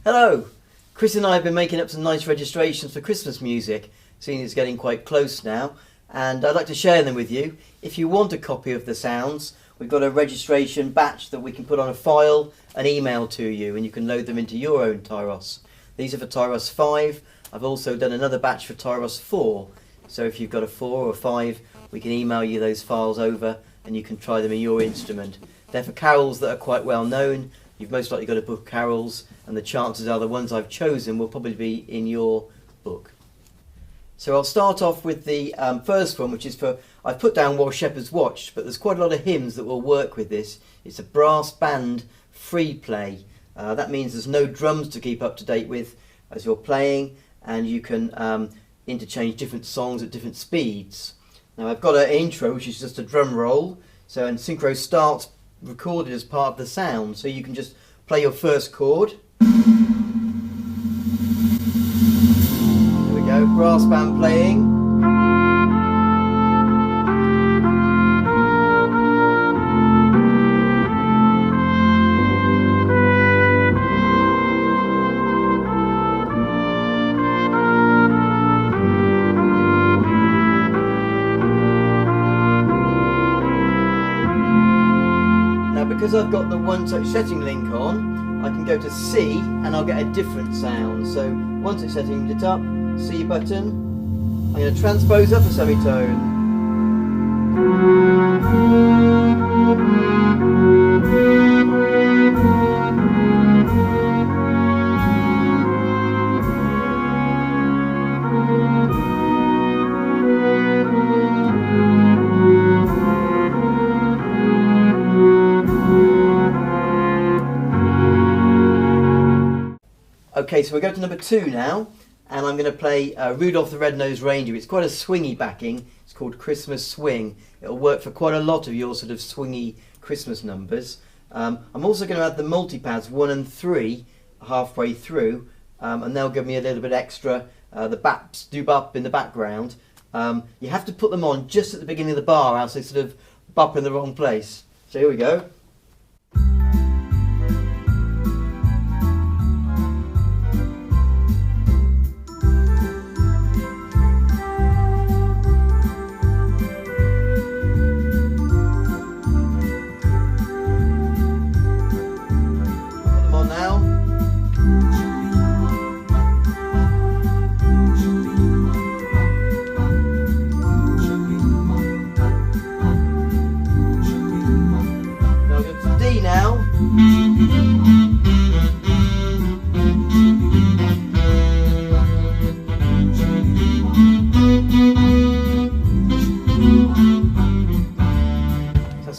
Hello! Chris and I have been making up some nice registrations for Christmas music, seeing it's getting quite close now, and I'd like to share them with you. If you want a copy of the sounds, we've got a registration batch that we can put on a file and email to you, and you can load them into your own Tyros. These are for Tyros 5. I've also done another batch for Tyros 4, so if you've got a 4 or a 5, we can email you those files over and you can try them in your instrument. They're for carols that are quite well known. You've most likely got a book of carols, and the chances are the ones I've chosen will probably be in your book. So I'll start off with the first one, which is for, I've put down While Shepherds Watched, but there's quite a lot of hymns that will work with this. It's a brass band free play. That means there's no drums to keep up to date with as you're playing, and you can interchange different songs at different speeds. Now I've got an intro, which is just a drum roll, and synchro starts recorded as part of the sound, so you can just play your first chord. There we go, brass band playing. Because I've got the one-touch setting link on, I can go to C and I'll get a different sound. So one-touch setting it up, C button, I'm going to transpose up a semitone. Okay, so we go to number 2 now, and I'm going to play Rudolph the Red-Nosed Reindeer. It's quite a swingy backing. It's called Christmas Swing. It'll work for quite a lot of your sort of swingy Christmas numbers. I'm also going to add the multipads 1 and 3 halfway through, and they'll give me a little bit extra. The baps do bop in the background. You have to put them on just at the beginning of the bar, else they sort of bop in the wrong place. So here we go.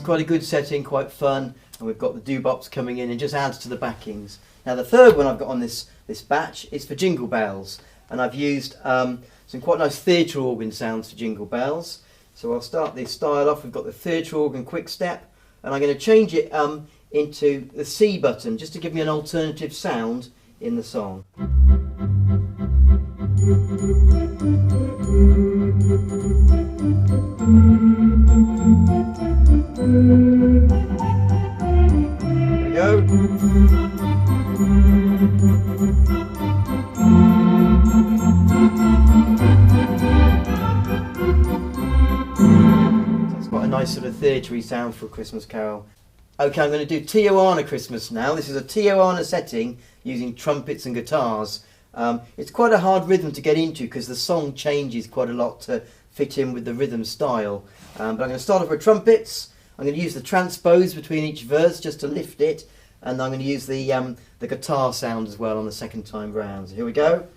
Quite a good setting, quite fun, and we've got the doo-bops coming in and just adds to the backings. Now the third one I've got on this batch is for Jingle Bells, and I've used some quite nice theatre organ sounds for Jingle Bells. So I'll start this style off. We've got the theatre organ quick step, and I'm going to change it into the C button just to give me an alternative sound in the song. There we go. That's quite a nice sort of theatre-y sound for a Christmas carol. Okay, I'm going to do Tijuana Christmas now. This is a Tijuana setting using trumpets and guitars. It's quite a hard rhythm to get into because the song changes quite a lot to fit in with the rhythm style. But I'm going to start off with trumpets. I'm going to use the transpose between each verse just to lift it, and I'm going to use the guitar sound as well on the second time round. So here we go.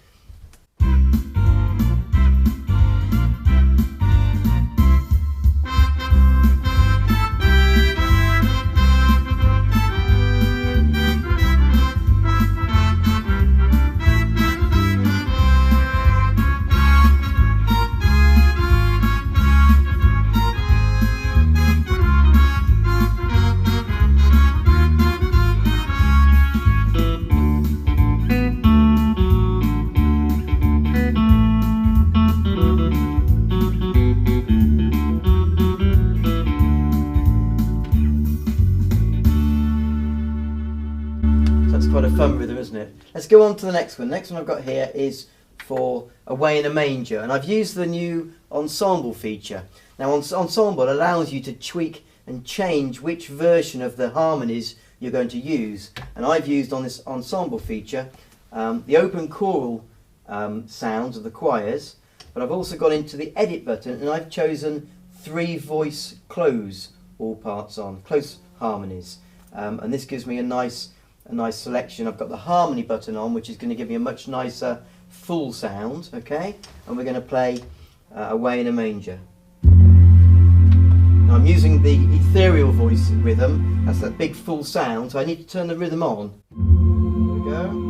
Let's go on to the next one. The next one I've got here is for Away in a Manger, and I've used the new ensemble feature. Now ensemble allows you to tweak and change which version of the harmonies you're going to use, and I've used on this ensemble feature the open choral sounds of the choirs, but I've also got into the edit button and I've chosen 3 voice close all parts on, close harmonies, and this gives me a nice selection. I've got the harmony button on, which is going to give me a much nicer full sound, okay, and we're going to play Away in a Manger. Now I'm using the ethereal voice rhythm, that's that big full sound, so I need to turn the rhythm on. There we go.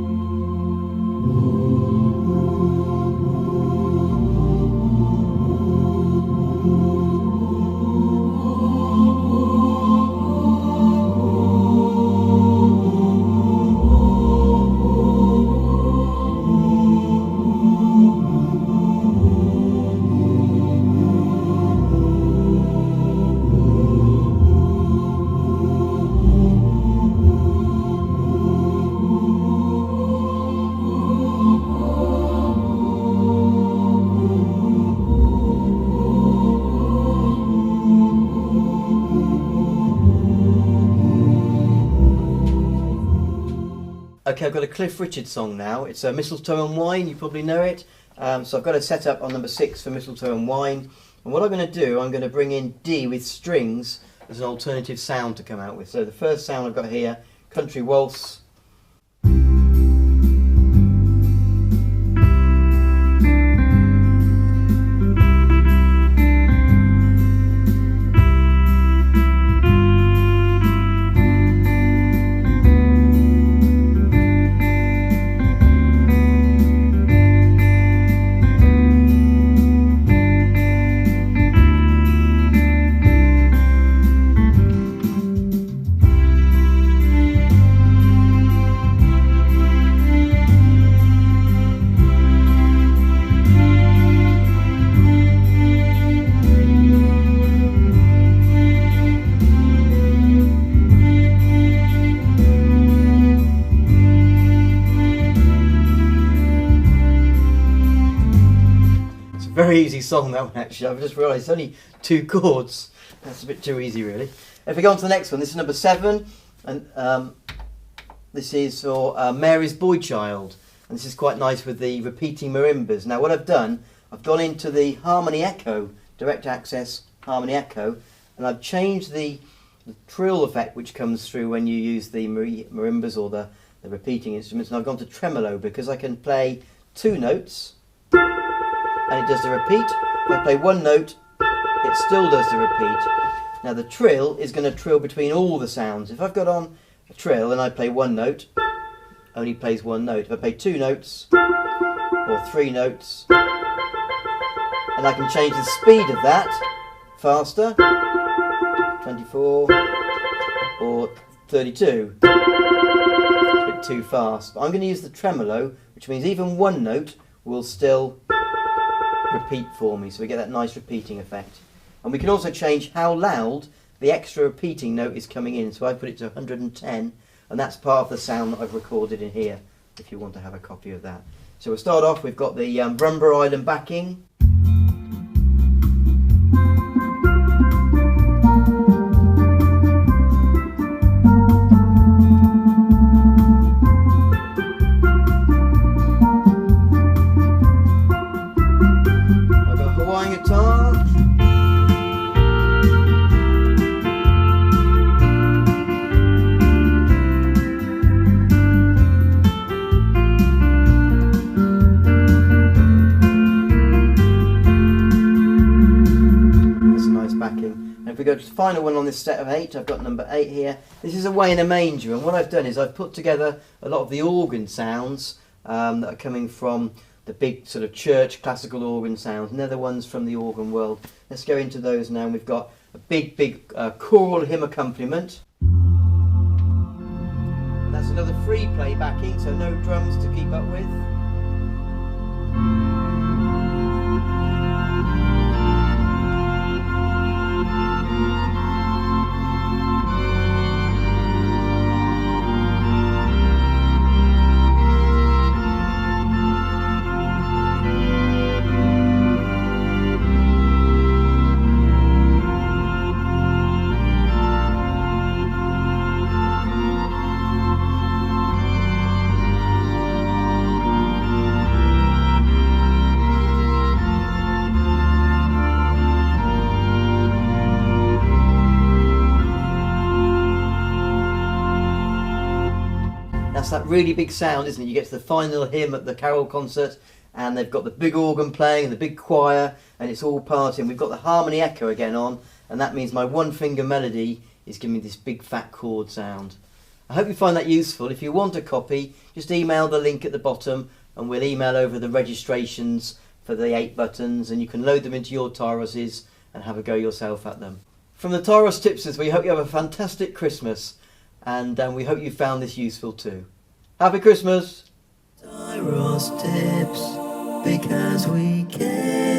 Okay, I've got a Cliff Richard song now. It's a Mistletoe and Wine, you probably know it. So I've got it set up on number 6 for Mistletoe and Wine. And what I'm going to do, I'm going to bring in D with strings as an alternative sound to come out with. So the first sound I've got here, Country Waltz. Very easy song, that one, actually. I've just realised it's only 2 chords. That's a bit too easy, really. If we go on to the next one, this is number 7, and this is for Mary's Boy Child, and this is quite nice with the repeating marimbas. Now what I've done, I've gone into the harmony echo, direct access harmony echo, and I've changed the trill effect which comes through when you use the marimbas or the repeating instruments, and I've gone to tremolo because I can play 2 notes and it does the repeat. If I play 1 note, it still does the repeat. Now the trill is going to trill between all the sounds. If I've got on a trill and I play 1 note, only plays 1 note. If I play 2 notes or 3 notes, and I can change the speed of that faster, 24 or 32. It's a bit too fast. But I'm going to use the tremolo, which means even 1 note will still repeat for me, so we get that nice repeating effect. And we can also change how loud the extra repeating note is coming in, so I put it to 110, and that's part of the sound that I've recorded in here, if you want to have a copy of that. So we'll start off, we've got the Rumba Island backing. We go to the final one on this set of 8. I've got number 8 here. This is Away in a Manger, and what I've done is I've put together a lot of the organ sounds that are coming from the big sort of church classical organ sounds, and they're the ones from the organ world. Let's go into those now. We've got a big choral hymn accompaniment. And that's another free play backing, so no drums to keep up with. that really big sound, isn't it? You get to the final hymn at the carol concert and they've got the big organ playing and the big choir and it's all partying. We've got the harmony echo again on, and that means my one finger melody is giving me this big fat chord sound. I hope you find that useful. If you want a copy, just email the link at the bottom and we'll email over the registrations for the 8 buttons, and you can load them into your Tyroses and have a go yourself at them. From the Tyros Tipsters, we hope you have a fantastic Christmas, and we hope you found this useful too. Happy Christmas! Tyros Tips, because we care.